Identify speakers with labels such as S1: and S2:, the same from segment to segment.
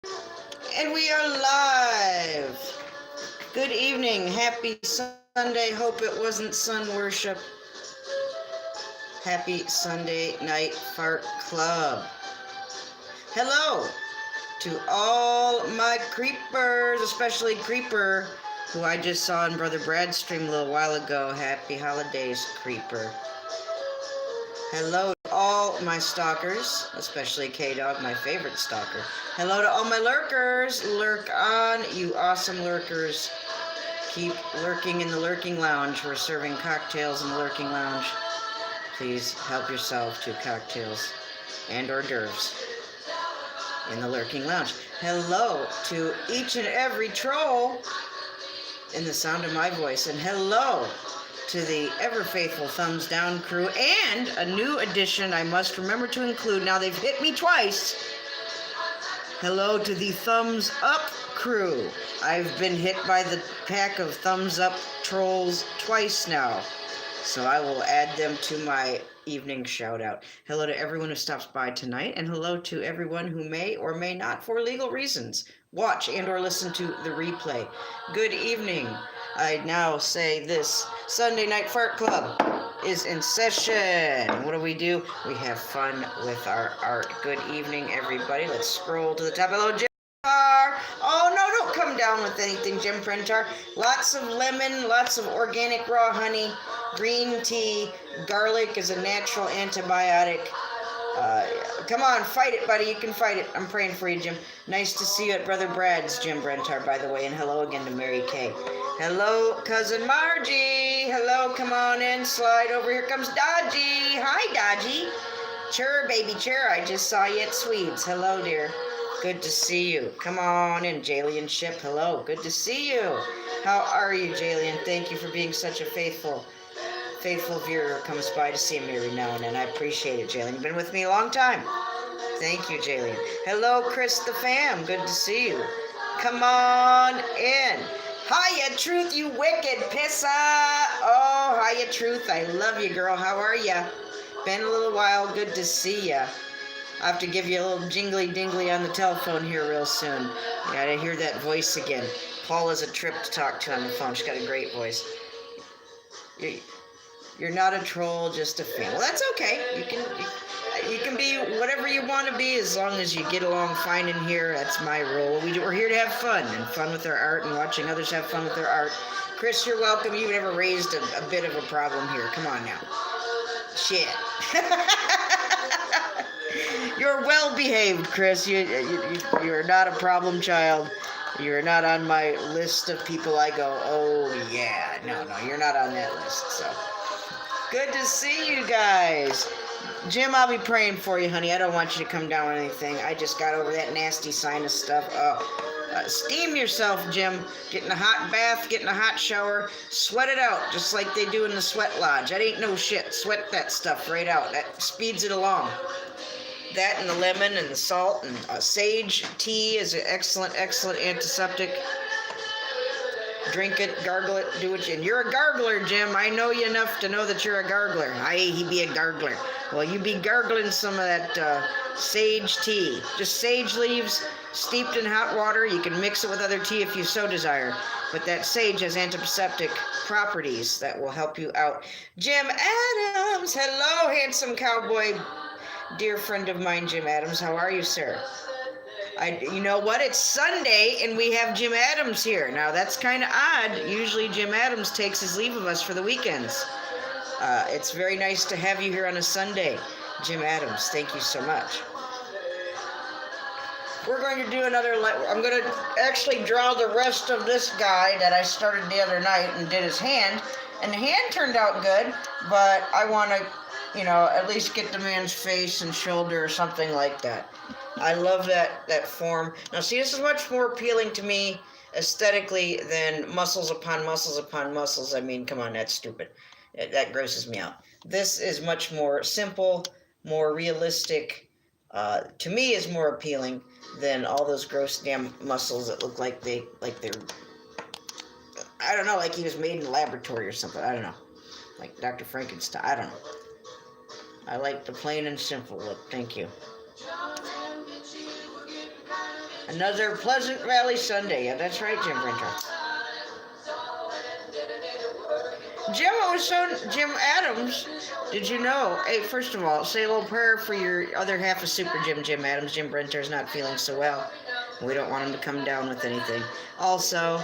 S1: And we are live. Good evening. Happy Sunday. Hope it wasn't sun worship. Happy Sunday night fart club. Hello to all my creepers, especially Creeper, who I just saw in Brother Brad's stream a little while ago. Happy holidays, Creeper. Hello to all my stalkers, especially K-Dog, my favorite stalker. Hello to all my lurkers. Lurk on, you awesome lurkers. Keep lurking in the lurking lounge. We're serving cocktails in the lurking lounge. Please help yourself to cocktails and hors d'oeuvres in the lurking lounge. Hello to each and every troll in the sound of my voice. And hello to the ever-faithful Thumbs Down crew, and a new addition I must remember to include. Now they've hit me twice. Hello to the Thumbs Up crew. I've been hit by the pack of Thumbs Up trolls twice now, so I will add them to my evening shout-out. Hello to everyone who stops by tonight, and hello to everyone who may or may not, for legal reasons, watch and or listen to the replay. Good evening. I now say this Sunday Night Fart Club is in session. What do? We have fun with our art. Good evening, everybody. Let's scroll to the top. Hello, Jim. Oh, no, don't come down with anything, Jim Printar. Lots of lemon, lots of organic raw honey, green tea, garlic is a natural antibiotic. Come on, fight it, buddy. You can fight it. I'm praying for you, Jim. Nice to see you at Brother Brad's, Jim Brentar, by the way. And hello again to Mary Kay. Hello, Cousin Margie. Hello, come on in. Slide over. Here comes Dodgy. Hi, Dodgy. Chur, baby, chur. I just saw you at Swedes. Hello, dear. Good to see you. Come on in, Jalian Ship. Hello. Good to see you. How are you, Jalian? Thank you for being such a faithful viewer who comes by to see me every now and then. I appreciate it, Jalen. You've been with me a long time. Thank you, Jalen. Hello, Chris the fam. Good to see you. Come on in. Hiya, Truth, you wicked pissa. Oh, hiya, Truth. I love you, girl. How are ya? Been a little while. Good to see ya. I'll have to give you a little jingly dingly on the telephone here real soon. You gotta hear that voice again. Paula's a trip to talk to on the phone. She's got a great voice. You're not a troll, just a fan. Well, that's okay. You can be whatever you want to be as long as you get along fine in here. That's my role. We're here to have fun, and fun with our art, and watching others have fun with their art. Chris, you're welcome. You never raised a bit of a problem here. Come on now. Shit. You're well behaved, Chris. You're not a problem child. You're not on my list of people I go, oh yeah. No, you're not on that list, so. Good to see you guys. Jim, I'll be praying for you, honey. I don't want you to come down with anything. I just got over that nasty sinus stuff. Steam yourself, Jim. Get in a hot bath, get in a hot shower. Sweat it out, just like they do in the sweat lodge. That ain't no shit. Sweat that stuff right out. That speeds it along. That and the lemon and the salt and sage tea is an excellent antiseptic. Drink it, gargle it, do it. And you're a gargler, Jim. I know you enough to know that you're a gargler. He be a gargler. Well, you be gargling some of that sage tea. Just sage leaves steeped in hot water. You can mix it with other tea if you so desire. But that sage has antiseptic properties that will help you out. Jim Adams. Hello, handsome cowboy. Dear friend of mine, Jim Adams. How are you, sir? You know what? It's Sunday, and we have Jim Adams here. Now, that's kind of odd. Usually, Jim Adams takes his leave of us for the weekends. It's very nice to have you here on a Sunday, Jim Adams. Thank you so much. We're going to do another... I'm going to actually draw the rest of this guy that I started the other night and did his hand. And the hand turned out good, but I want to, at least get the man's face and shoulder or something like that. I love that form. Now, see, this is much more appealing to me aesthetically than muscles upon muscles upon muscles. I mean, come on, that's stupid. That grosses me out. This is much more simple, more realistic. To me, is more appealing than all those gross damn muscles that look like they're, I don't know, like he was made in a laboratory or something. I don't know. Like Dr. Frankenstein. I don't know. I like the plain and simple look. Thank you. Another Pleasant Valley Sunday. Yeah, that's right, Jim Brinter. Jim Adams, did you know? Hey, first of all, say a little prayer for your other half of Super Jim Adams. Jim Brinter's not feeling so well. We don't want him to come down with anything. Also,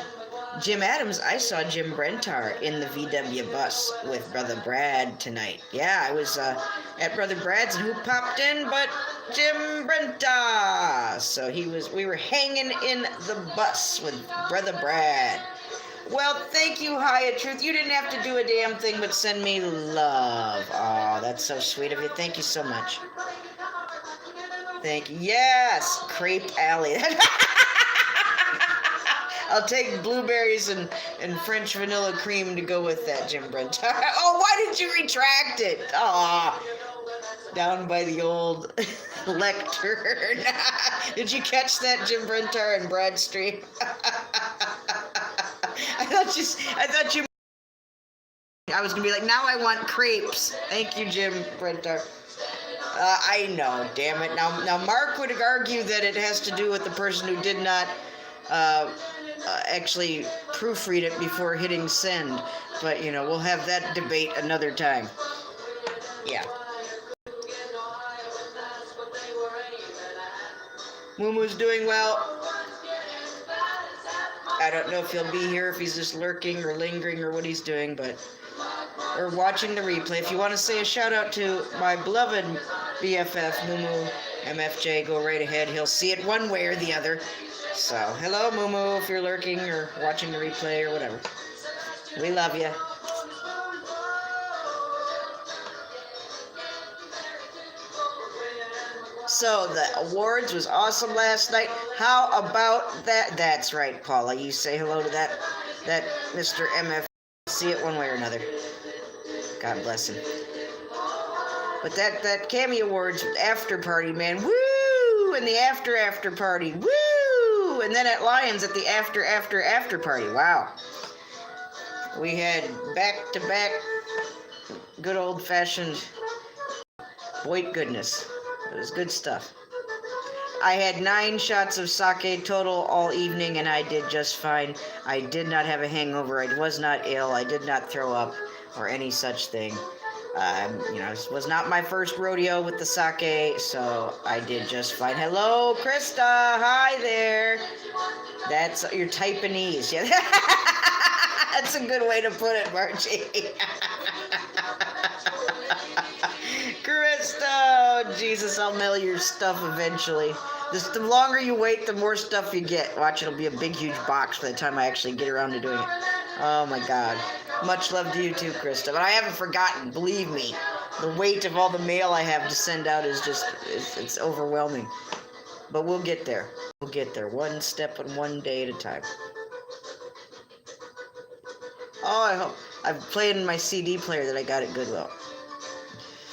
S1: Jim Adams, I saw Jim Brentar in the VW bus with Brother Brad tonight. Yeah, I was at Brother Brad's, and who popped in but Jim Brentar. So we were hanging in the bus with Brother Brad. Well, thank you, Haya Truth. You didn't have to do a damn thing but send me love. Oh, that's so sweet of you. Thank you so much. Thank you. Yes, Crepe Alley. I'll take blueberries and French vanilla cream to go with that, Jim Brent. Oh, why did you retract it? Aw, down by the old lectern. Did you catch that, Jim Brentar and Brad Street? I was gonna be like, now I want crepes. Thank you, Jim Brentar. I know, damn it. Now Mark would argue that it has to do with the person who did not actually proofread it before hitting send, but we'll have that debate another time. Yeah. Moomoo's doing well. I don't know if he'll be here, if he's just lurking or lingering or what he's doing, or watching the replay. If you want to say a shout out to my beloved BFF, Moomoo MFJ, go right ahead. He'll see it one way or the other. So, hello, Moomoo, if you're lurking or watching the replay or whatever. We love you. So, the awards was awesome last night. How about that? That's right, Paula. You say hello to that Mr. MF. See it one way or another. God bless him. But that Cammy Awards after party, man, woo! And the after party, woo! And then at Lions at the after party, wow. We had back-to-back good old-fashioned white goodness. It was good stuff. I had 9 shots of sake total all evening, and I did just fine. I did not have a hangover. I was not ill. I did not throw up or any such thing. It was not my first rodeo with the sake, so I did just fine. Hello, Krista. Hi there. That's your Taiwanese. Yeah. That's a good way to put it, Margie. Krista, oh, Jesus, I'll mail your stuff eventually. The longer you wait, the more stuff you get. Watch, it'll be a big, huge box by the time I actually get around to doing it. Oh, my God. Much love to you, too, Krista. But I haven't forgotten, believe me. The weight of all the mail I have to send out is it's overwhelming. But we'll get there. We'll get there. One step and one day at a time. Oh, I hope. I've played in my CD player that I got at Goodwill.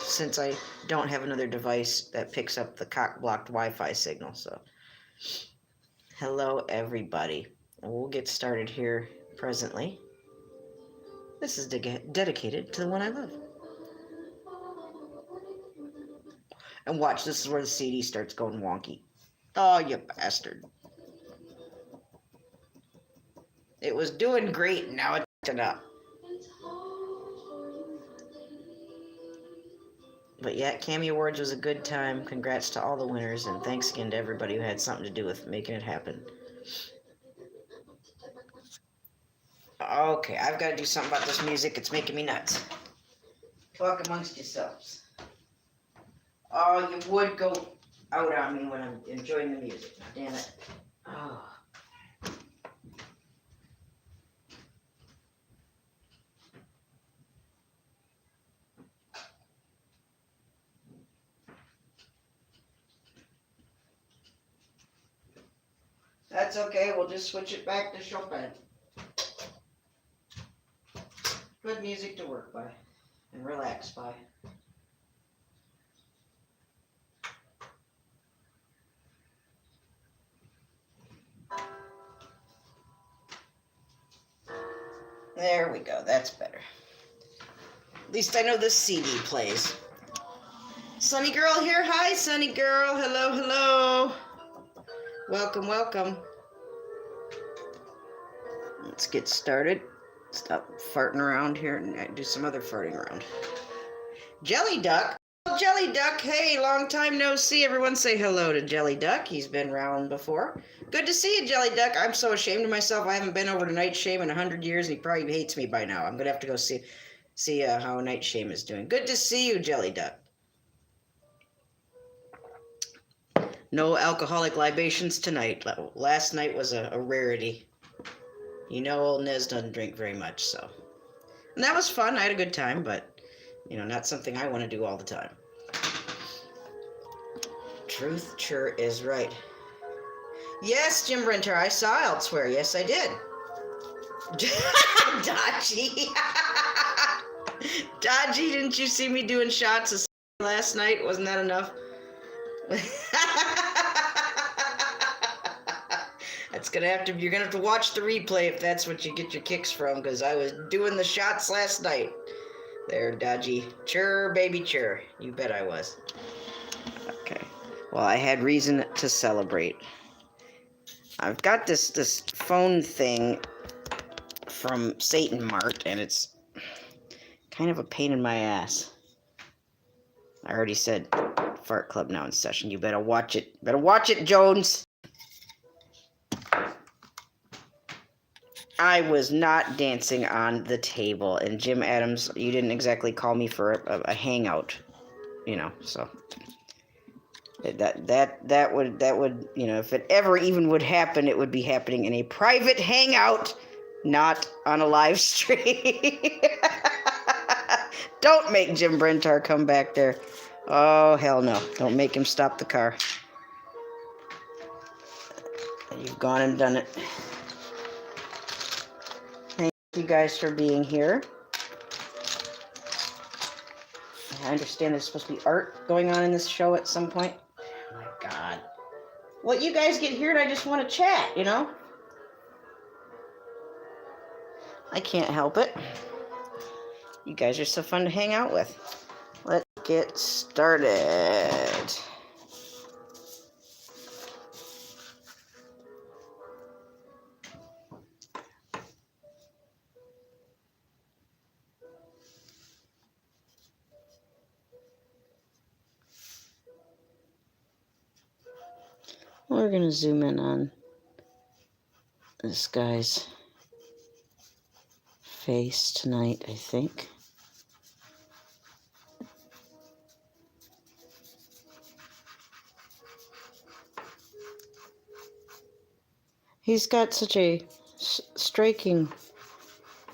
S1: Since I don't have another device that picks up the cock-blocked Wi-Fi signal, so. Hello, everybody. We'll get started here presently. This is dedicated to the one I love. And watch, this is where the CD starts going wonky. Oh, you bastard. It was doing great, and now it's acting up. But yeah, Cammy Awards was a good time. Congrats to all the winners, and thanks again to everybody who had something to do with making it happen. Okay, I've got to do something about this music. It's making me nuts. Talk amongst yourselves. Oh, you would go out on me when I'm enjoying the music. Damn it. Oh. That's okay. We'll just switch it back to Chopin. Good music to work by and relax by. There we go. That's better. At least I know this CD plays. Sunny Girl here. Hi, Sunny Girl. Hello, hello. Welcome, welcome. Let's get started. Stop farting around here and do some other farting around. Jelly Duck. Jelly Duck, hey, long time no see. Everyone say hello to Jelly Duck. He's been around before. Good to see you, Jelly Duck. I'm so ashamed of myself. I haven't been over to Night Shame in 100 years, and he probably hates me by now. I'm going to have to go see how Night Shame is doing. Good to see you, Jelly Duck. No alcoholic libations tonight. Last night was a rarity. You know, old Nez doesn't drink very much, so. And that was fun. I had a good time, but, you know, not something I want to do all the time. Truth sure is right. Yes, Jim Brinter, I saw Elsewhere. Yes, I did. Dodgy. Dodgy, didn't you see me doing shots of last night? Wasn't that enough? You're gonna have to watch the replay if that's what you get your kicks from, because I was doing the shots last night. There, Dodgy. Chur, baby, chur. You bet I was. Okay. Well, I had reason to celebrate. I've got this phone thing from Satan Mart, and it's kind of a pain in my ass. I already said Fart Club now in session. You better watch it. Better watch it, Jones. I was not dancing on the table, and Jim Adams, you didn't exactly call me for a hangout, you know. So that would, you know, if it ever even would happen, it would be happening in a private hangout, not on a live stream. Don't make Jim Brentar come back there. Oh, hell no. Don't make him stop the car. You've gone and done it. Thank you guys for being here. I understand there's supposed to be art going on in this show at some point. Oh my God. Well, you guys get here and I just want to chat, you know? I can't help it. You guys are so fun to hang out with. Let's get started. We're going to zoom in on this guy's face tonight, I think. He's got such a striking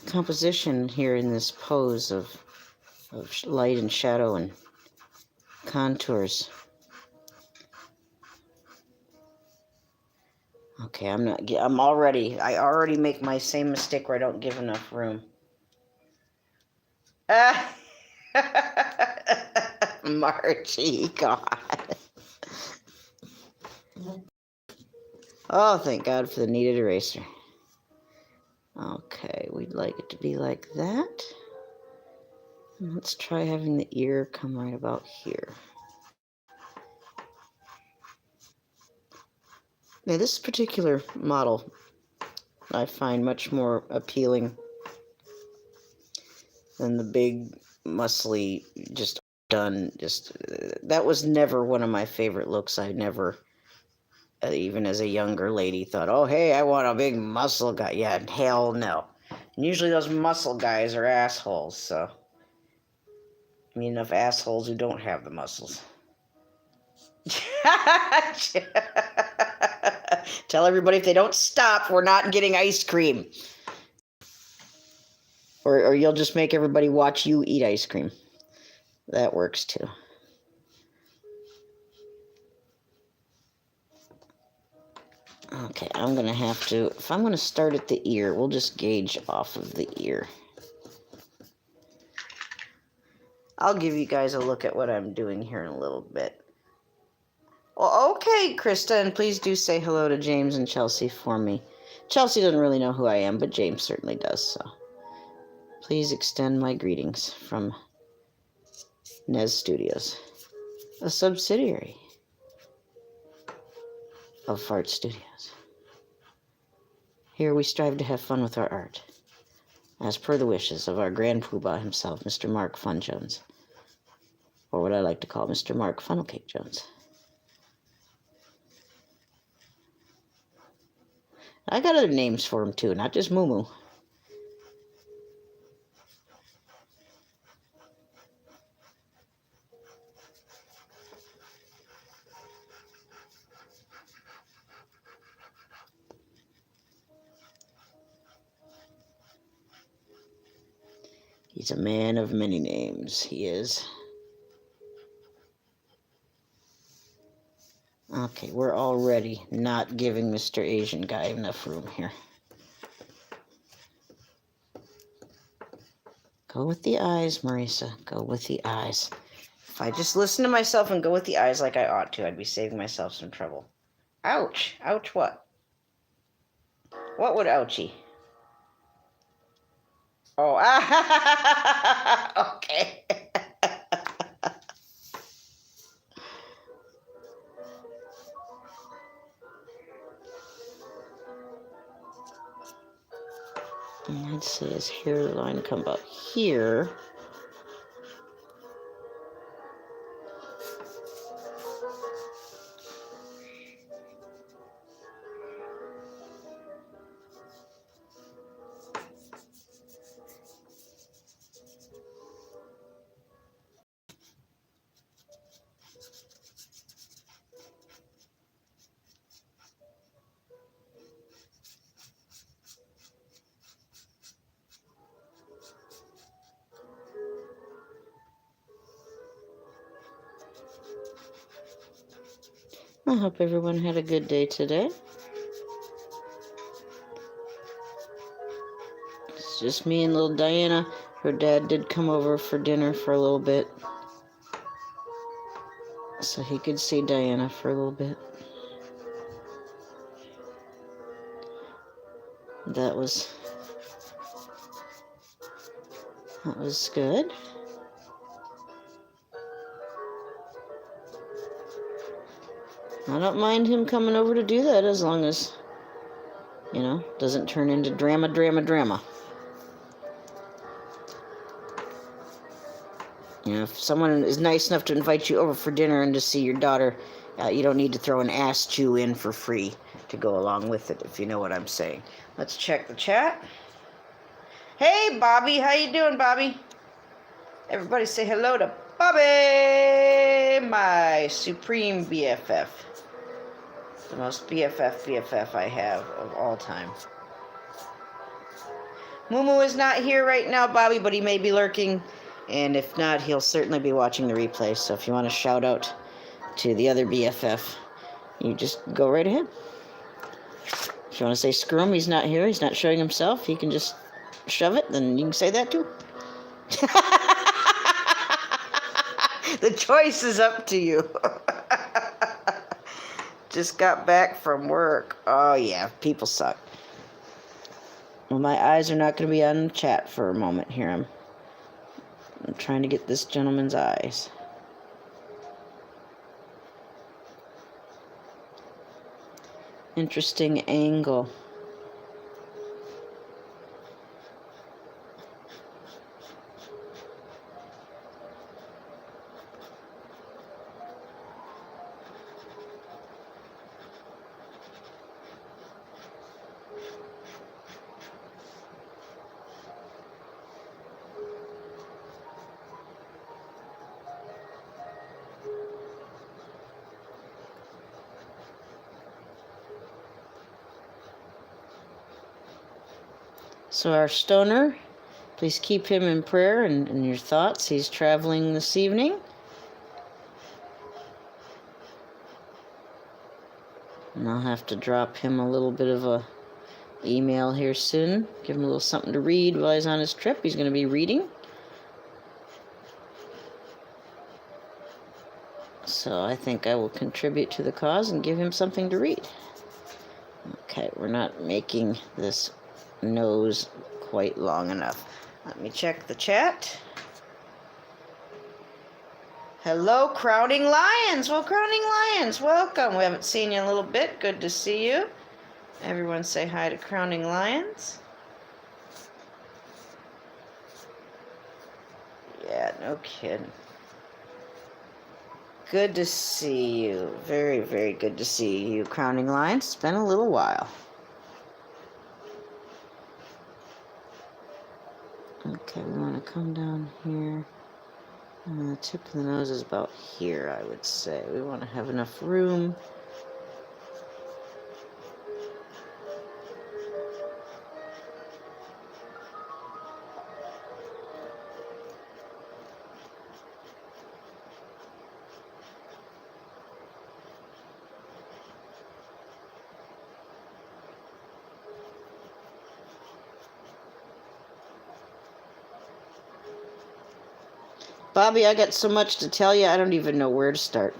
S1: composition here in this pose of light and shadow and contours. Okay, I already make my same mistake where I don't give enough room. Margie, God. Oh, thank God for the kneaded eraser. Okay, we'd like it to be like that. And let's try having the ear come right about here. Now, this particular model I find much more appealing than the big, muscly, just done, that was never one of my favorite looks. I never, even as a younger lady, thought, oh, hey, I want a big muscle guy. Yeah, hell no. And usually those muscle guys are assholes, so I mean enough assholes who don't have the muscles. Tell everybody if they don't stop, we're not getting ice cream. Or you'll just make everybody watch you eat ice cream. That works too. Okay, I'm going to have to, if I'm going to start at the ear, we'll just gauge off of the ear. I'll give you guys a look at what I'm doing here in a little bit. Well, okay, Krista, and please do say hello to James and Chelsea for me. Chelsea doesn't really know who I am, but James certainly does, so please extend my greetings from Nez Studios, a subsidiary. of Fart Studios. Here we strive to have fun with our art, as per the wishes of our grand poobah himself, Mr. Mark Fun Jones, or what I like to call Mr. Mark Funnelcake Jones. I got other names for him too, not just Moo Moo. He's a man of many names, he is. Okay, we're already not giving Mr. Asian guy enough room here. Go with the eyes, Marisa. Go with the eyes. If I just listen to myself and go with the eyes like I ought to, I'd be saving myself some trouble. Ouch. Ouch what? What would ouchie? Oh, okay. I'd say his hairline come about here. I hope everyone had a good day today. It's just me and little Diana. Her dad did come over for dinner for a little bit, so he could see Diana for a little bit. That was good. I don't mind him coming over to do that as long as, doesn't turn into drama. If someone is nice enough to invite you over for dinner and to see your daughter, you don't need to throw an ass chew in for free to go along with it, if you know what I'm saying. Let's check the chat. Hey, Bobby. How you doing, Bobby? Everybody say hello to Bobby, my supreme BFF. The most BFF I have of all time. Moo Moo is not here right now, Bobby, but he may be lurking. And if not, he'll certainly be watching the replay. So if you want to shout out to the other BFF, you just go right ahead. If you want to say screw him, he's not here, he's not showing himself, he can just shove it, then you can say that too. The choice is up to you. Just got back from work. Oh yeah, people suck. Well, my eyes are not going to be on the chat for a moment here. I'm trying to get this gentleman's eyes. Interesting angle. So our stoner, please keep him in prayer and in your thoughts. He's traveling this evening. And I'll have to drop him a little bit of a email here soon. Give him a little something to read while he's on his trip. He's going to be reading. So I think I will contribute to the cause and give him something to read. Okay, we're not making this nose quite long enough. Let me check the chat. Hello, Crowning Lions. Well, Crowning Lions, welcome. We haven't seen you in a little bit. Good to see you. Everyone say hi to Crowning Lions. Yeah, no kidding. Good to see you. Very, very good to see you, Crowning Lions. It's been a little while. Okay, we want to come down here. The tip of the nose is about here, I would say. We want to have enough room. Bobby, I got so much to tell you, I don't even know where to start.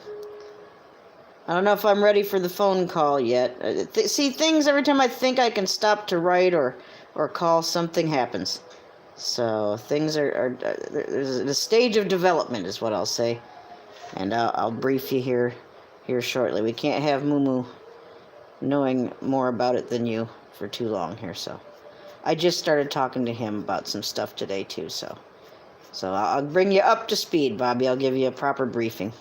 S1: I don't know if I'm ready for the phone call yet. See, things, every time I think I can stop to write or call, something happens. So things are there's a stage of development is what I'll say. And I'll brief you here shortly. We can't have Moo knowing more about it than you for too long here, so. I just started talking to him about some stuff today, too, so I'll bring you up to speed, Bobby. I'll give you a proper briefing.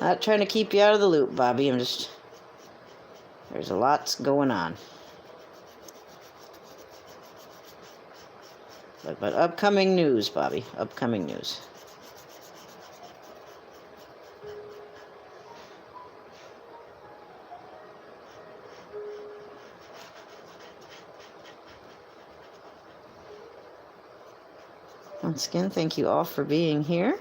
S1: Not trying to keep you out of the loop, Bobby. There's a lot going on. But upcoming news, Bobby. Upcoming news. Once again, thank you all for being here.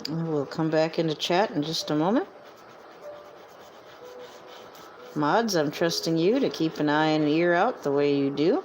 S1: We'll come back into chat in just a moment. Mods, I'm trusting you to keep an eye and ear out the way you do.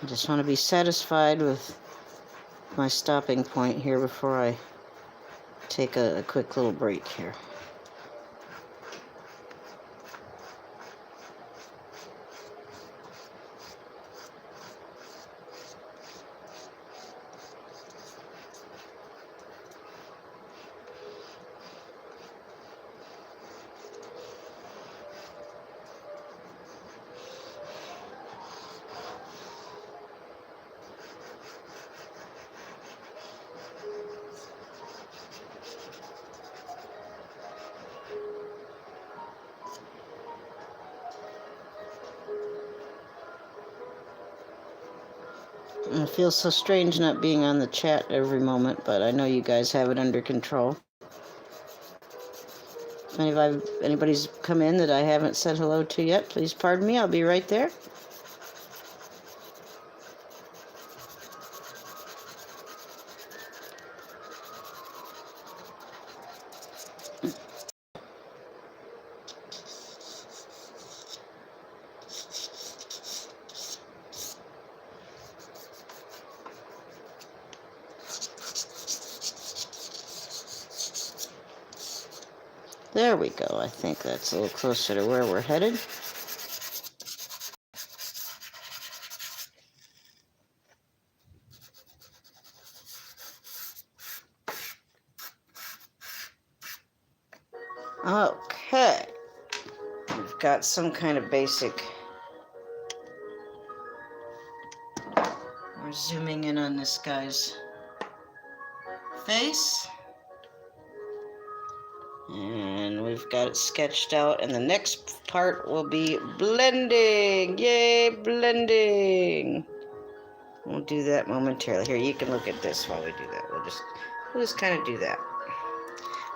S1: I just want to be satisfied with my stopping point here before I take a quick little break here. It feels so strange not being on the chat every moment, but I know you guys have it under control. If anybody's come in that I haven't said hello to yet, please pardon me. I'll be right there. There we go. I think that's a little closer to where we're headed. Okay. Okay. We've got some kind of basic. We're zooming in on this guy's face. And we've got it sketched out. And the next part will be blending. Yay, blending. We'll do that momentarily. Here, you can look at this while we do that. We'll just kind of do that.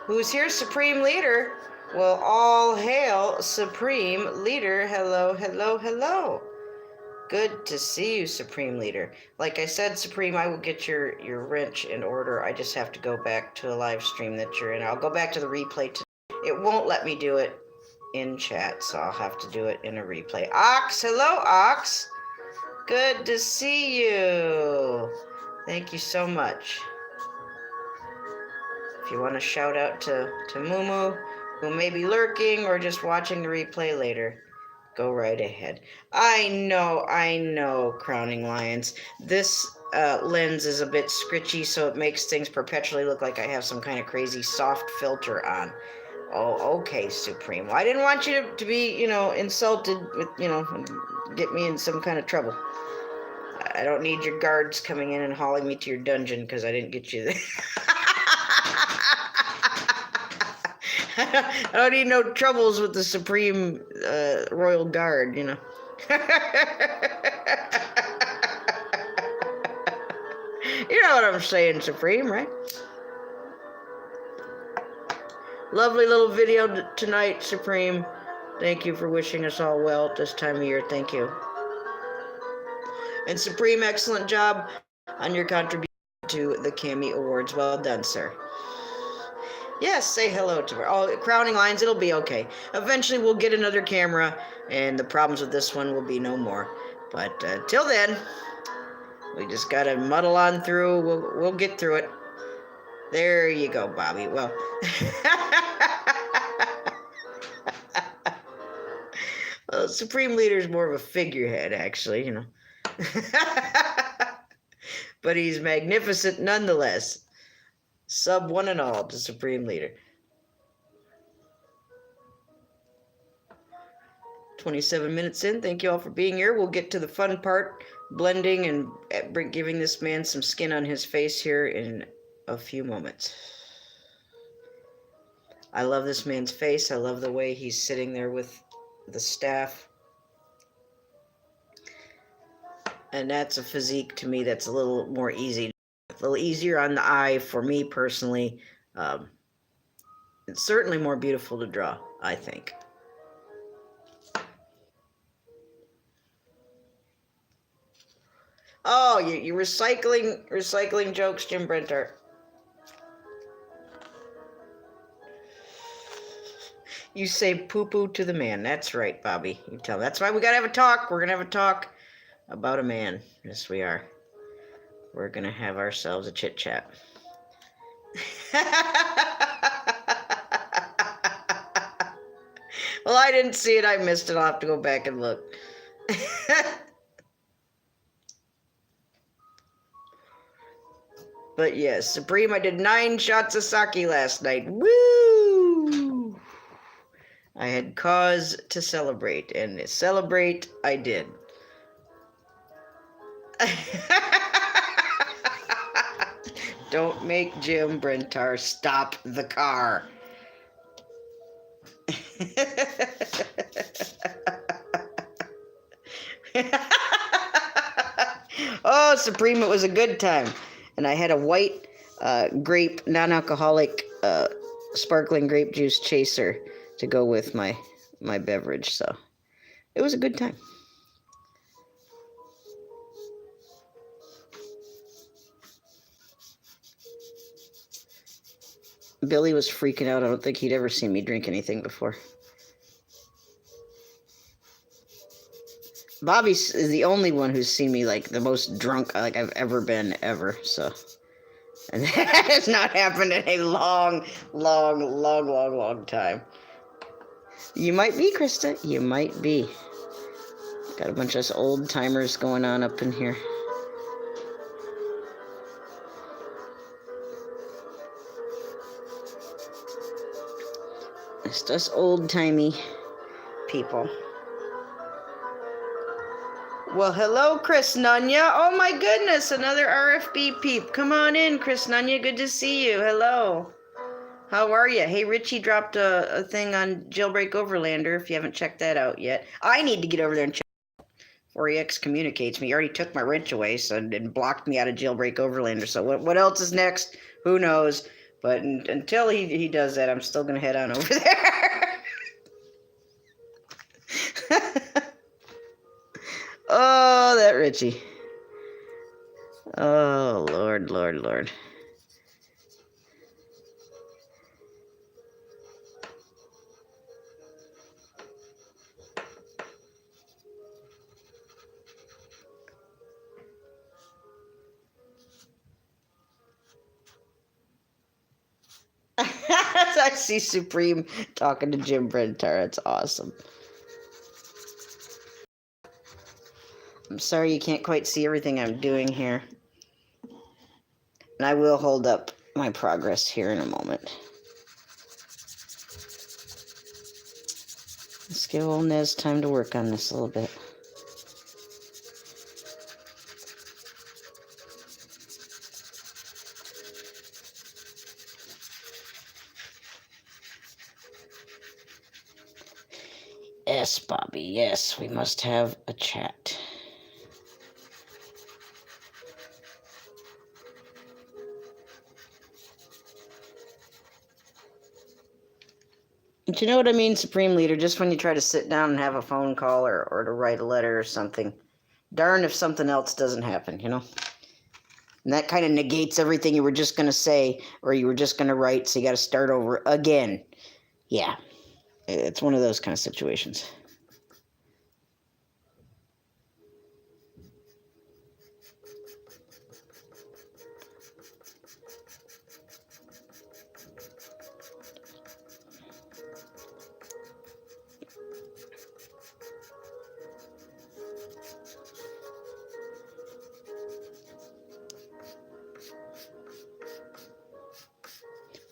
S1: Who's here? Supreme Leader. Well, all hail Supreme Leader. Hello, hello, hello. Good to see you, Supreme Leader. Like I said, Supreme, I will get your wrench in order. I just have to go back to a live stream that you're in. I'll go back to the replay. It won't let me do it in chat, so I'll have to do it in a replay. Ox, hello, Ox. Good to see you. Thank you so much. If you want to shout out to Mumu, who may be lurking or just watching the replay later, go right ahead. I know, Crowning Lions. This lens is a bit scritchy, so it makes things perpetually look like I have some kind of crazy soft filter on. Oh, okay, Supreme. Well, I didn't want you to be, insulted with, get me in some kind of trouble. I don't need your guards coming in and hauling me to your dungeon because I didn't get you there. I don't need no troubles with the Supreme Royal Guard, You know what I'm saying, Supreme, right? Lovely little video tonight, Supreme. Thank you for wishing us all well at this time of year. Thank you. And Supreme, excellent job on your contribution to the Cami Awards. Well done, sir. Yes, say hello to her. Oh, Crowning Lions, it'll be okay. Eventually we'll get another camera, and the problems with this one will be no more. But till then, we just gotta muddle on through. We'll get through it. There you go, Bobby. Well, well, Supreme Leader's more of a figurehead, actually, But he's magnificent nonetheless. Sub one and all to Supreme Leader. 27 minutes in. Thank you all for being here. We'll get to the fun part, blending and giving this man some skin on his face here in a few moments. I love this man's face. I love the way he's sitting there with the staff. And that's a physique to me that's a little more easy. A little easier on the eye for me personally. It's certainly more beautiful to draw, I think. Oh, you're recycling jokes, Jim Brentar. You say poo-poo to the man. That's right, Bobby. You tell him. That's why we gotta have a talk. We're gonna have a talk about a man. Yes, we are. We're gonna have ourselves a chit-chat. Well, I didn't see it. I missed it. I'll have to go back and look. But yes, Supreme, I did 9 shots of sake last night. Woo! I had cause to celebrate, and celebrate I did. Don't make Jim Brentar stop the car. Oh, Supreme, it was a good time. And I had a white grape, non-alcoholic sparkling grape juice chaser to go with my beverage. So it was a good time. Billy was freaking out. I don't think he'd ever seen me drink anything before. Bobby is the only one who's seen me like the most drunk like I've ever been ever. So, and that has not happened in a long time. You might be, Krista. You might be. Got a bunch of us old timers going on up in here. Just us old-timey people. Well, hello, Chris Nunya. Oh my goodness, another RFB peep. Come on in, Chris Nunya. Good to see you. Hello. How are you? Hey, Richie dropped a thing on Jailbreak Overlander if you haven't checked that out yet. I need to get over there and check before he excommunicates me. He already took my wrench away and blocked me out of Jailbreak Overlander. So what else is next? Who knows? But until he does that, I'm still going to head on over there. Oh, that Richie. Oh, Lord, Lord, Lord. I see Supreme talking to Jim Brentar. It's awesome. I'm sorry you can't quite see everything I'm doing here. And I will hold up my progress here in a moment. Let's give old Nez time to work on this a little bit. Yes, Bobby, yes, we must have a chat. But you know what I mean, Supreme Leader? Just when you try to sit down and have a phone call or to write a letter or something. Darn if something else doesn't happen, you know? And that kind of negates everything you were just going to say or you were just going to write, so you got to start over again. Yeah, it's one of those kind of situations.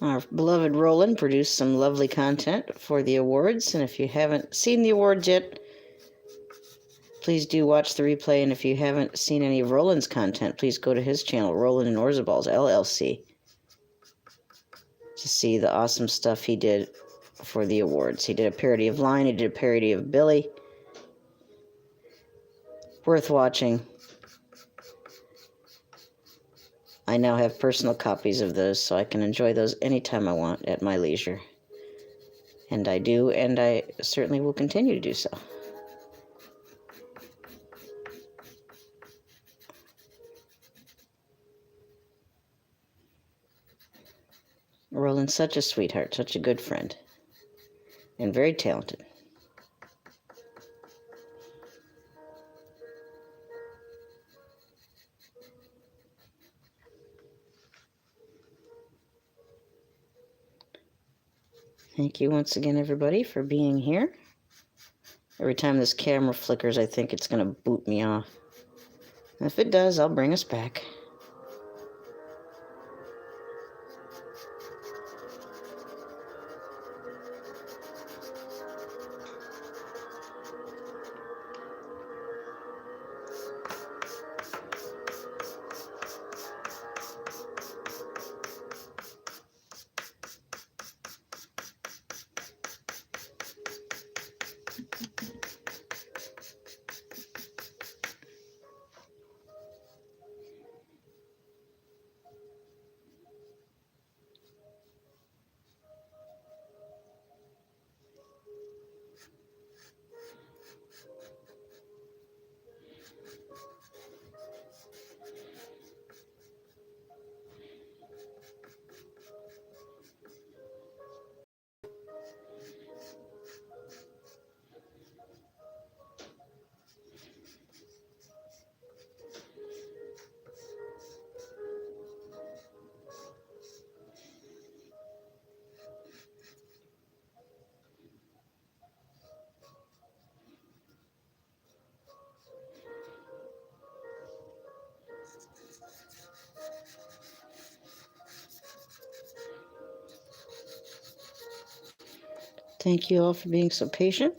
S1: Our beloved Roland produced some lovely content for the awards, and if you haven't seen the awards yet, please do watch the replay, and if you haven't seen any of Roland's content, please go to his channel, Roland and Orzaballs, LLC, to see the awesome stuff he did for the awards. He did a parody of Line, he did a parody of Billy. Worth watching. I now have personal copies of those, so I can enjoy those anytime I want at my leisure. And I do, and I certainly will continue to do so. Roland's such a sweetheart, such a good friend, and very talented. Thank you once again, everybody, for being here. Every time this camera flickers, I think it's going to boot me off. And if it does, I'll bring us back. Thank you all for being so patient.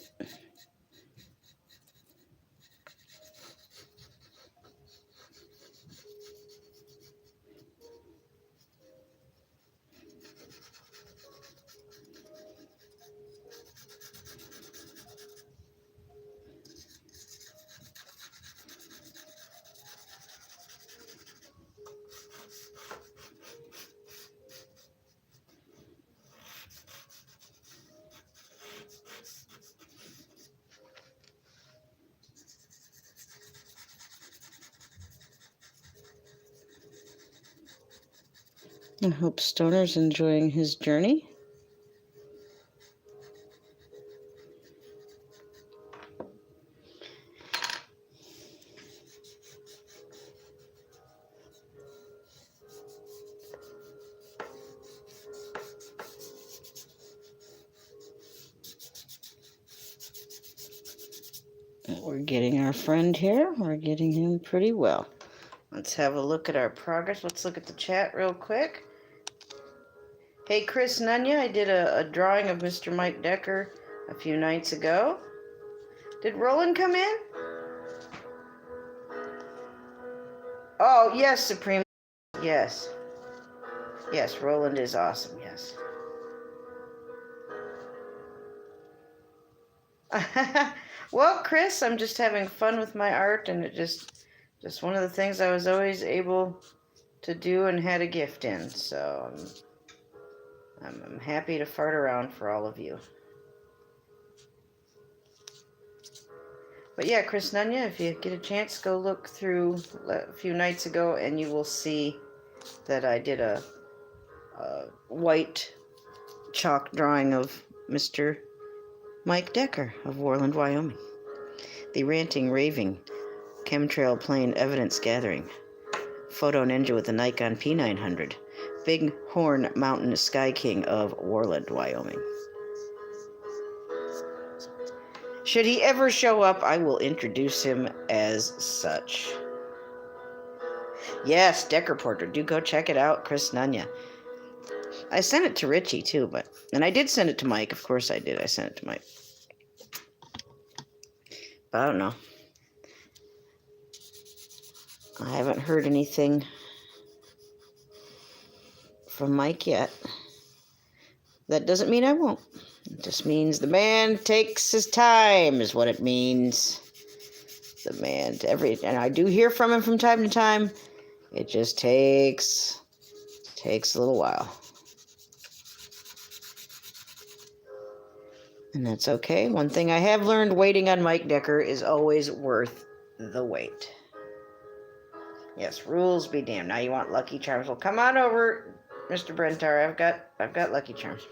S1: I hope Stoner's enjoying his journey. We're getting our friend here. We're getting him pretty well. Let's have a look at our progress. Let's look at the chat real quick. Hey, Chris Nunya, I did a drawing of Mr. Mike Decker a few nights ago. Did Roland come in? Oh, yes, Supreme. Yes. Yes, Roland is awesome, yes. Well, Chris, I'm just having fun with my art, and it just one of the things I was always able to do and had a gift in. So I'm happy to fart around for all of you. But yeah, Chris Nunya, if you get a chance, go look through a few nights ago, and you will see that I did a white chalk drawing of Mr. Mike Decker of Worland, Wyoming. The ranting, raving, chemtrail plane evidence gathering. Photo ninja with the Nikon P900. Big Horn Mountain Sky King of Worland, Wyoming. Should he ever show up, I will introduce him as such. Yes, Decker Portrait. Do go check it out, Chris Nunya. I sent it to Richie, too, and I did send it to Mike. Of course I did. I sent it to Mike. But I don't know. I haven't heard anything from Mike yet. That doesn't mean I won't. It just means the man takes his time, is what it means. The man, and I do hear from him from time to time. It just takes a little while. And that's okay. One thing I have learned, waiting on Mike Decker is always worth the wait. Yes, rules be damned. Now you want Lucky Charms. Well, come on over, Mr. Brentar. I've got Lucky Charms.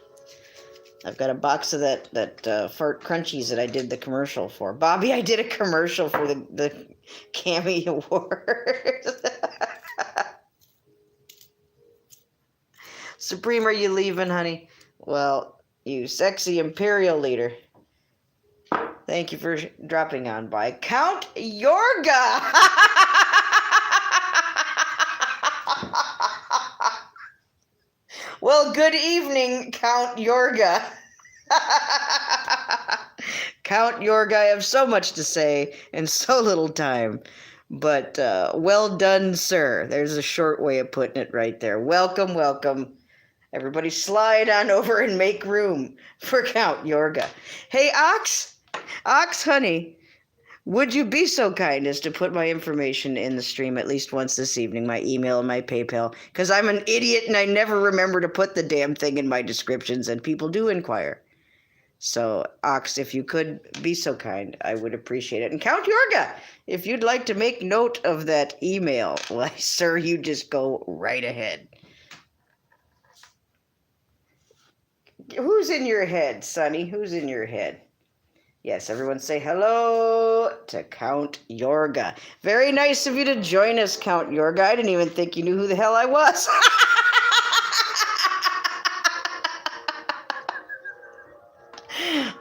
S1: I've got a box of that fart crunchies that I did the commercial for. Bobby, I did a commercial for the Cammy Awards. Supreme, are you leaving, honey? Well, you sexy imperial leader. Thank you for dropping on by. Count Yorga! Well, good evening, Count Yorga. Count Yorga, I have so much to say and so little time. But well done, sir. There's a short way of putting it right there. Welcome, welcome. Everybody slide on over and make room for Count Yorga. Hey, Ox, honey, would you be so kind as to put my information in the stream at least once this evening, my email and my PayPal? Because I'm an idiot and I never remember to put the damn thing in my descriptions, and people do inquire. So, Ox, if you could be so kind, I would appreciate it. And Count Yorga, if you'd like to make note of that email, why, sir, you just go right ahead. Who's in your head, Sonny? Who's in your head? Yes, everyone say hello to Count Yorga. Very nice of you to join us, Count Yorga. I didn't even think you knew who the hell I was.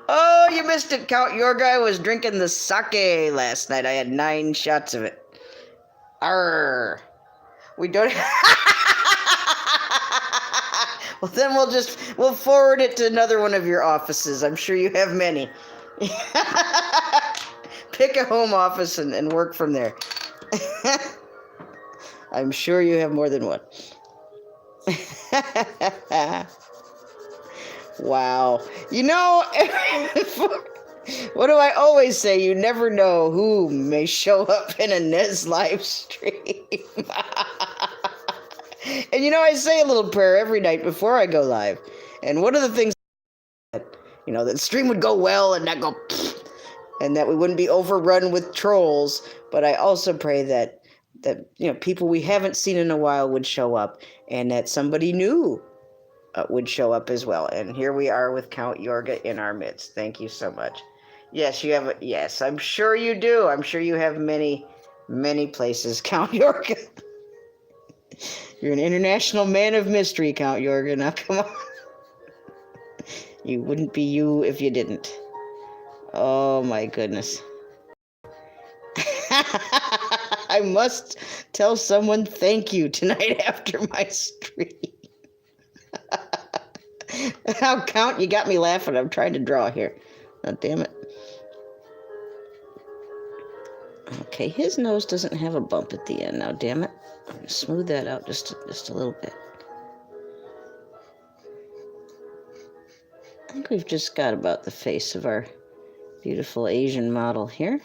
S1: Oh, you missed it, Count Yorga. I was drinking the sake last night. I had 9 shots of it. Arr. We don't... Well, then we'll forward it to another one of your offices. I'm sure you have many. Pick a home office and work from there. I'm sure you have more than one. Wow. You know, what do I always say? You never know who may show up in a Nez live stream. And you know, I say a little prayer every night before I go live. And one of the things that, that the stream would go well and not go, and that we wouldn't be overrun with trolls. But I also pray that people we haven't seen in a while would show up, and that somebody new would show up as well. And here we are with Count Yorga in our midst. Thank you so much. Yes, you have. Yes, I'm sure you do. I'm sure you have many, many places, Count Yorga. You're an international man of mystery, Count Yorga. Now, come on. You wouldn't be you if you didn't. Oh, my goodness. I must tell someone thank you tonight after my stream. Now, Count, you got me laughing. I'm trying to draw here. Oh, damn it. Okay, his nose doesn't have a bump at the end now, damn it. I'm going to smooth that out just a little bit. I think we've just got about the face of our beautiful Asian model here.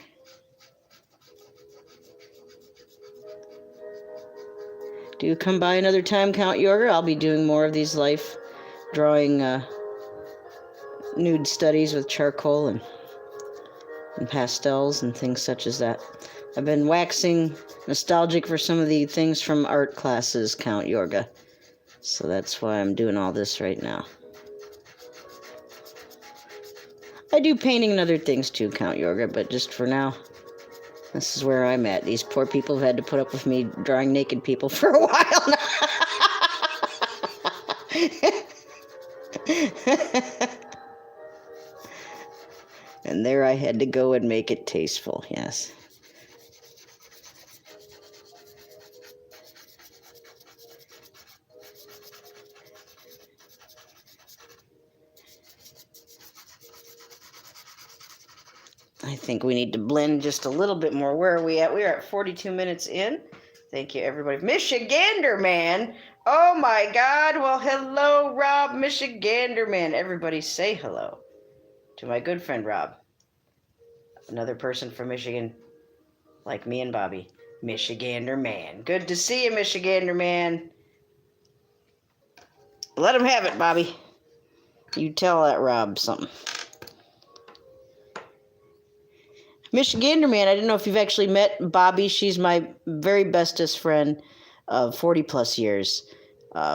S1: Do come by another time, Count Yorga. I'll be doing more of these life drawing nude studies with charcoal and pastels and things such as that. I've been waxing nostalgic for some of the things from art classes, Count Yorga. So that's why I'm doing all this right now. I do painting and other things too, Count Yorga, but just for now, this is where I'm at. These poor people have had to put up with me drawing naked people for a while now. And there I had to go and make it tasteful, yes. I think we need to blend just a little bit more. Where are we at? We are at 42 minutes in. Thank you, everybody. Michigander Man. Oh, my God. Well, hello, Rob, Michigander Man. Everybody say hello to my good friend, Rob. Another person from Michigan, like me and Bobby. Michigander Man. Good to see you, Michigander Man. Let him have it, Bobby. You tell that Rob something. Michigander Man, I don't know if you've actually met Bobby. She's my very bestest friend of 40 plus years.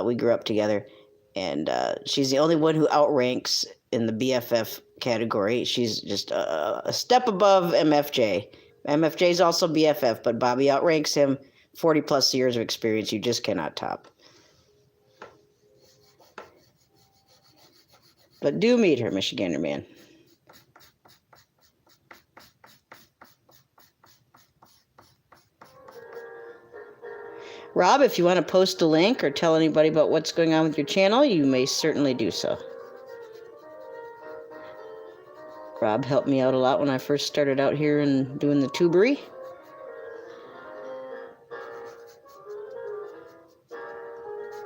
S1: We grew up together, and she's the only one who outranks in the BFF category. She's just a step above MFJ. MFJ is also BFF, but Bobby outranks him. 40 plus years of experience, you just cannot top. But do meet her, Michigander Man. Rob, if you want to post a link or tell anybody about what's going on with your channel, you may certainly do so. Rob helped me out a lot when I first started out here and doing the tubery.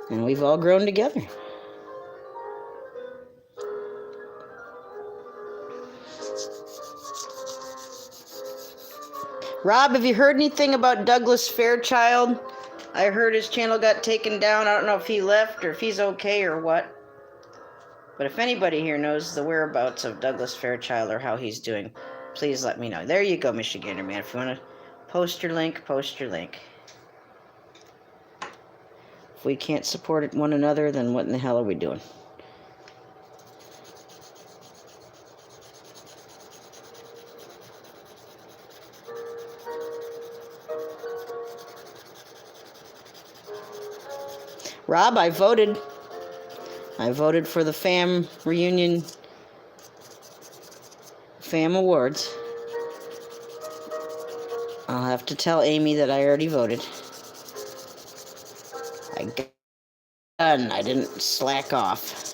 S1: And we've all grown together. Rob, have you heard anything about Douglas Fairchild? I heard his channel got taken down. I don't know if he left or if he's okay or what. But if anybody here knows the whereabouts of Douglas Fairchild or how he's doing, please let me know. There you go, Michigander Man. If you want to post your link, post your link. If we can't support one another, then what in the hell are we doing? Rob, I voted. I voted for the FAM reunion, FAM awards. I'll have to tell Amy that I already voted. I done. I didn't slack off.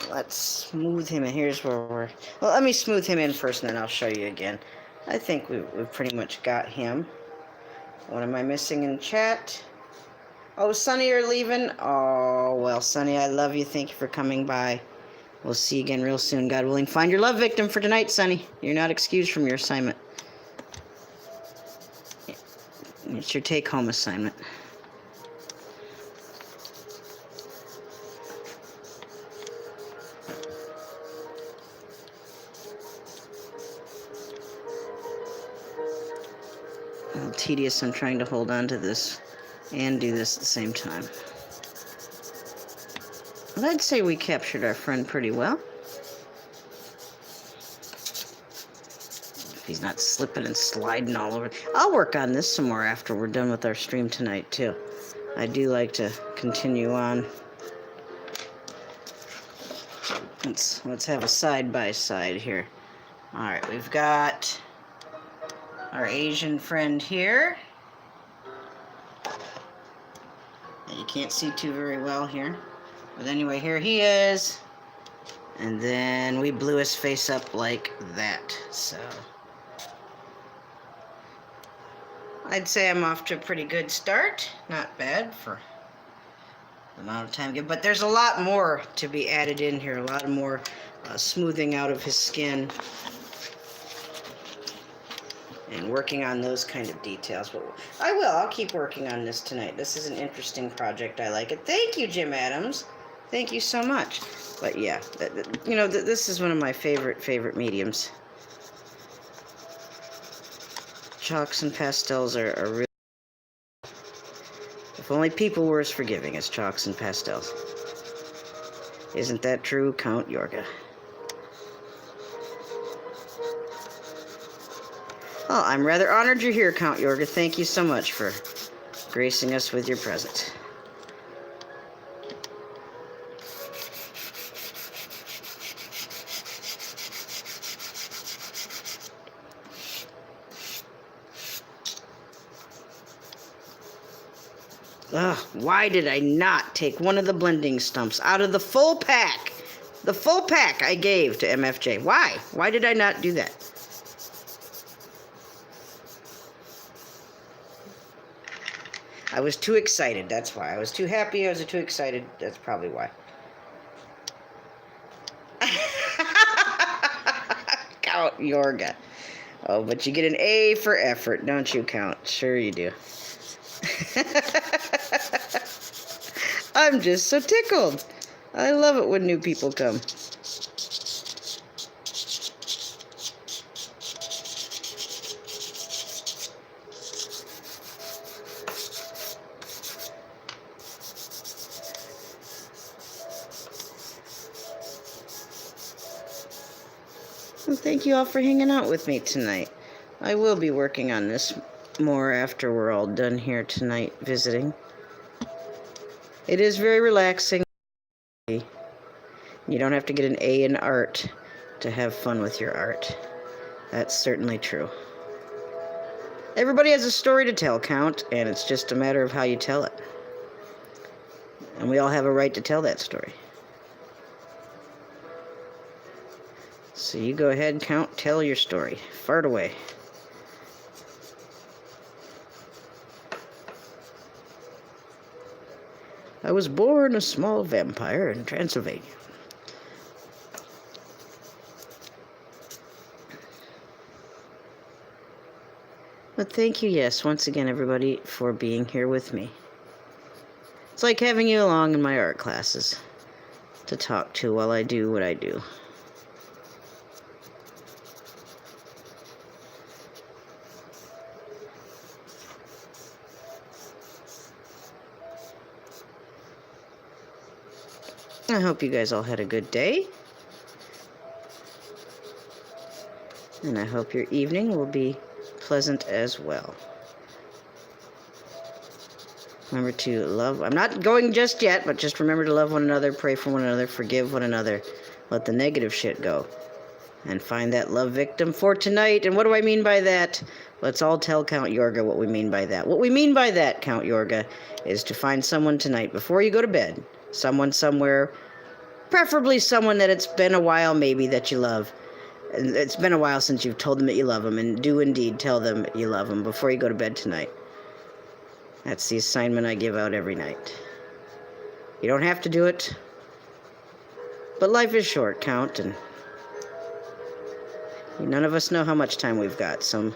S1: Let's smooth him in. Here's where we're... Well, let me smooth him in first, and then I'll show you again. I think we've pretty much got him. What am I missing in chat? Oh, Sonny, you're leaving? Oh, well, Sonny, I love you. Thank you for coming by. We'll see you again real soon, God willing. Find your love victim for tonight, Sonny. You're not excused from your assignment. It's your take-home assignment. A little tedious. I'm trying to hold on to this and do this at the same time. Well, I'd say we captured our friend pretty well. If he's not slipping and sliding all over. I'll work on this some more after we're done with our stream tonight, too. I do like to continue on. Let's have a side-by-side here. Alright, we've got our Asian friend here. You can't see too very well here. But anyway, here he is. And then we blew his face up like that. So I'd say I'm off to a pretty good start. Not bad for the amount of time given. But there's a lot more to be added in here. A lot more smoothing out of his skin. And working on those kind of details. But I'll keep working on this tonight. This is an interesting project. I like it. Thank you, Jim Adams. Thank you so much. But yeah, this is one of my favorite mediums. Chalks and pastels are really... If only people were as forgiving as chalks and pastels. Isn't that true, Count Yorga? Oh, I'm rather honored you're here, Count Yorga. Thank you so much for gracing us with your presence. Ugh, why did I not take one of the blending stumps out of the full pack? The full pack I gave to MFJ. Why? Why did I not do that? I was too excited, that's why. I was too happy, I was too excited, that's probably why. Count Yorga. Oh, but you get an A for effort, don't you, Count? Sure you do. I'm just so tickled. I love it when new people come. Well, thank you all for hanging out with me tonight. I will be working on this more after we're all done here tonight visiting. It is very relaxing. You don't have to get an A in art to have fun with your art. That's certainly true. Everybody has a story to tell, Count, and it's just a matter of how you tell it. And we all have a right to tell that story. So you go ahead, Count, tell your story. Fart away. I was born a small vampire in Transylvania. But thank you, yes, once again, everybody, for being here with me. It's like having you along in my art classes to talk to while I do what I do. I hope you guys all had a good day. And I hope your evening will be pleasant as well. Remember to love. I'm not going just yet, but just remember to love one another, pray for one another, forgive one another. Let the negative shit go. And find that love victim for tonight. And what do I mean by that? Let's all tell Count Yorga what we mean by that. What we mean by that, Count Yorga, is to find someone tonight before you go to bed. Someone somewhere, preferably someone that it's been a while maybe that you love. And it's been a while since you've told them that you love them. And do indeed tell them you love them before you go to bed tonight. That's the assignment I give out every night. You don't have to do it. But life is short, Count, and none of us know how much time we've got, so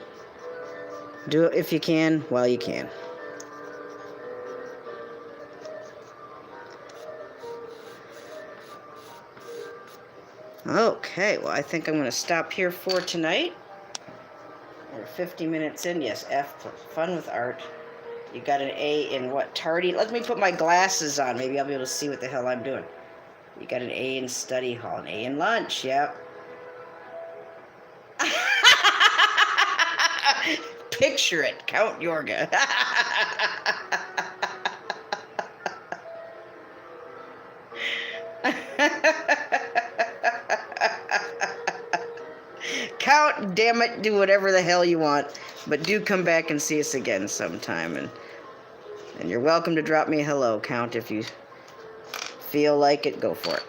S1: do it if you can while you can. Okay, well, I think I'm going to stop here for tonight. We're 50 minutes in. Yes, F, fun with art. You got an A in what? Tardy? Let me put my glasses on. Maybe I'll be able to see what the hell I'm doing. You got an A in study hall, an A in lunch, yep. Picture it, Count Yorga. Count, damn it, do whatever the hell you want, but do come back and see us again sometime, and you're welcome to drop me a hello, Count, if you feel like it. Go for it.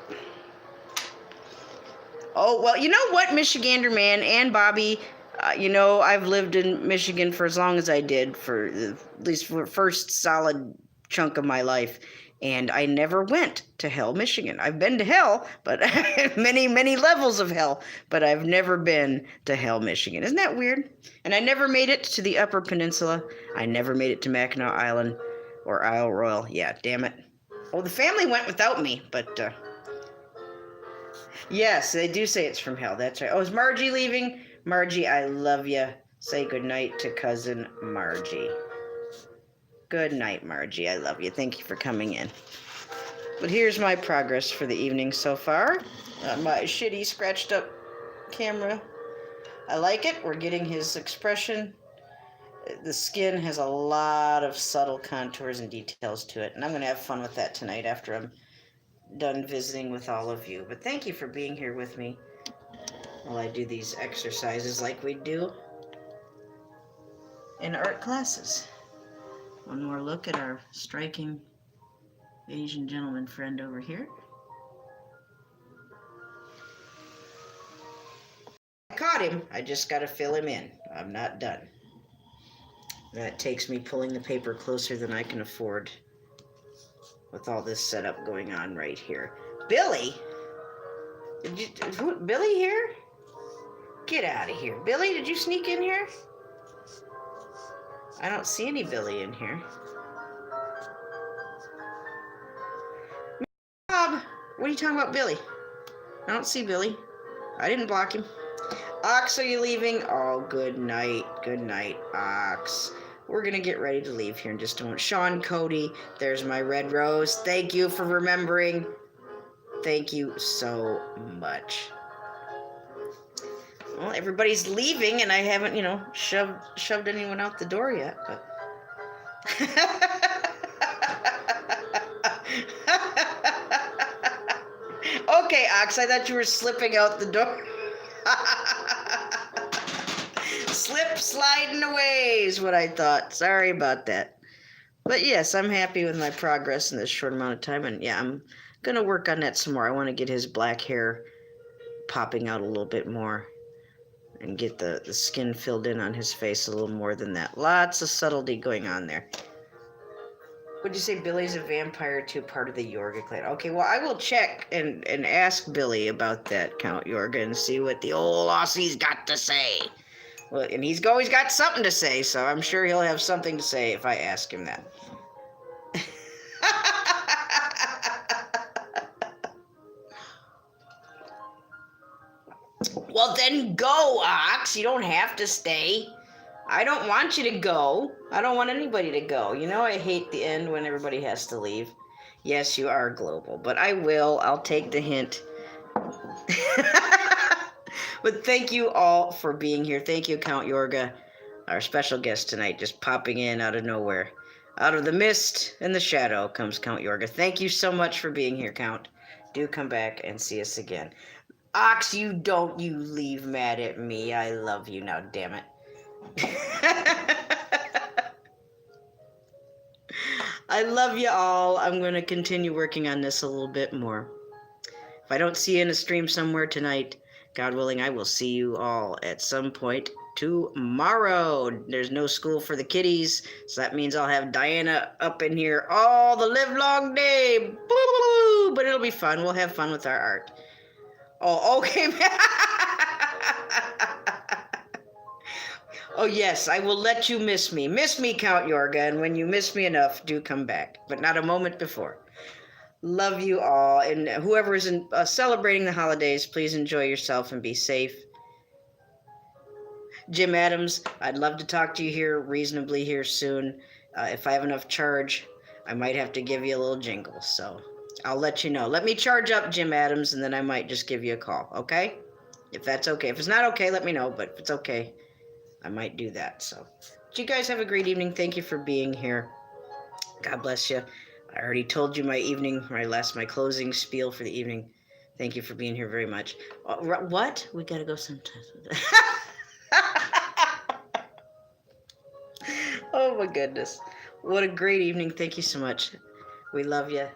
S1: Oh, well, you know what, Michigander man and Bobby, I've lived in Michigan for as long as I did, for at least for the first solid chunk of my life, and I never went to Hell, Michigan. I've been to Hell, but many, many levels of Hell, but I've never been to Hell, Michigan. Isn't that weird? And I never made it to the Upper Peninsula. I never made it to Mackinac Island or Isle Royale. Yeah, damn it. Well, the family went without me, but yes, they do say it's from Hell. That's right. Oh, is Margie leaving? Margie, I love you. Say goodnight to cousin Margie. Good night, Margie. I love you. Thank you for coming in. But here's my progress for the evening so far. My shitty scratched up camera. I like it. We're getting his expression. The skin has a lot of subtle contours and details to it. And I'm going to have fun with that tonight after I'm done visiting with all of you. But thank you for being here with me while I do these exercises like we do in art classes. One more look at our striking Asian gentleman friend over here. I caught him. I just got to fill him in. I'm not done. That takes me pulling the paper closer than I can afford with all this setup going on right here. Billy? Billy here? Get out of here. Billy, did you sneak in here? I don't see any Billy in here. Bob, what are you talking about, Billy? I don't see Billy. I didn't block him. Ox, are you leaving? Oh, good night. Good night, Ox. We're going to get ready to leave here in just a moment. Sean Cody, there's my red rose. Thank you for remembering. Thank you so much. Well, everybody's leaving, and I haven't, shoved anyone out the door yet, but... Okay, Ox, I thought you were slipping out the door. Slip sliding away is what I thought. Sorry about that. But yes, I'm happy with my progress in this short amount of time, and yeah, I'm going to work on that some more. I want to get his black hair popping out a little bit more. And get the skin filled in on his face a little more than that. Lots of subtlety going on there. Would you say Billy's a vampire too, part of the Yorga clan? Okay, well, I will check and ask Billy about that, Count Yorga, and see what the old Aussie's got to say. Well, and he's always got something to say, so I'm sure he'll have something to say if I ask him that. Well, then go, Ox. You don't have to stay. I don't want you to go. I don't want anybody to go. I hate the end when everybody has to leave. Yes, you are global, but I will. I'll take the hint. But thank you all for being here. Thank you, Count Yorga, our special guest tonight, just popping in out of nowhere. Out of the mist and the shadow comes Count Yorga. Thank you so much for being here, Count. Do come back and see us again. Ox, you leave mad at me. I love you now, damn it. I love you all. I'm going to continue working on this a little bit more. If I don't see you in a stream somewhere tonight, God willing, I will see you all at some point tomorrow. There's no school for the kiddies, so that means I'll have Diana up in here all the live long day. Boo! But it'll be fun. We'll have fun with our art. Oh, okay. Oh, yes, I will let you miss me. Miss me, Count Yorga, and when you miss me enough, do come back, but not a moment before. Love you all, and whoever is celebrating the holidays, please enjoy yourself and be safe. Jim Adams, I'd love to talk to you here reasonably here soon. If I have enough charge, I might have to give you a little jingle, so I'll let you know. Let me charge up, Jim Adams, and then I might just give you a call, okay? If that's okay. If it's not okay, let me know, but if it's okay, I might do that. So, but you guys have a great evening. Thank you for being here. God bless you. I already told you my closing spiel for the evening. Thank you for being here very much. What? We gotta go sometime. Oh my goodness. What a great evening. Thank you so much. We love you.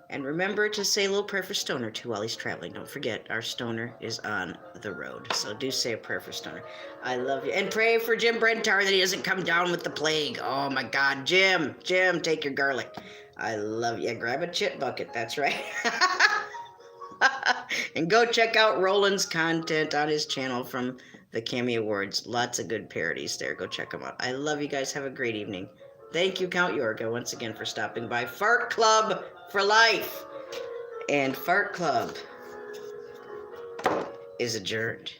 S1: And remember to say a little prayer for Stoner, too, while he's traveling. Don't forget, our Stoner is on the road. So do say a prayer for Stoner. I love you. And pray for Jim Brentar that he doesn't come down with the plague. Oh, my God. Jim, take your garlic. I love you. Grab a chit bucket. That's right. And go check out Roland's content on his channel from the Cammy Awards. Lots of good parodies there. Go check them out. I love you guys. Have a great evening. Thank you, Count Yorga, once again for stopping by. Fart Club for life. And Fart Club is adjourned.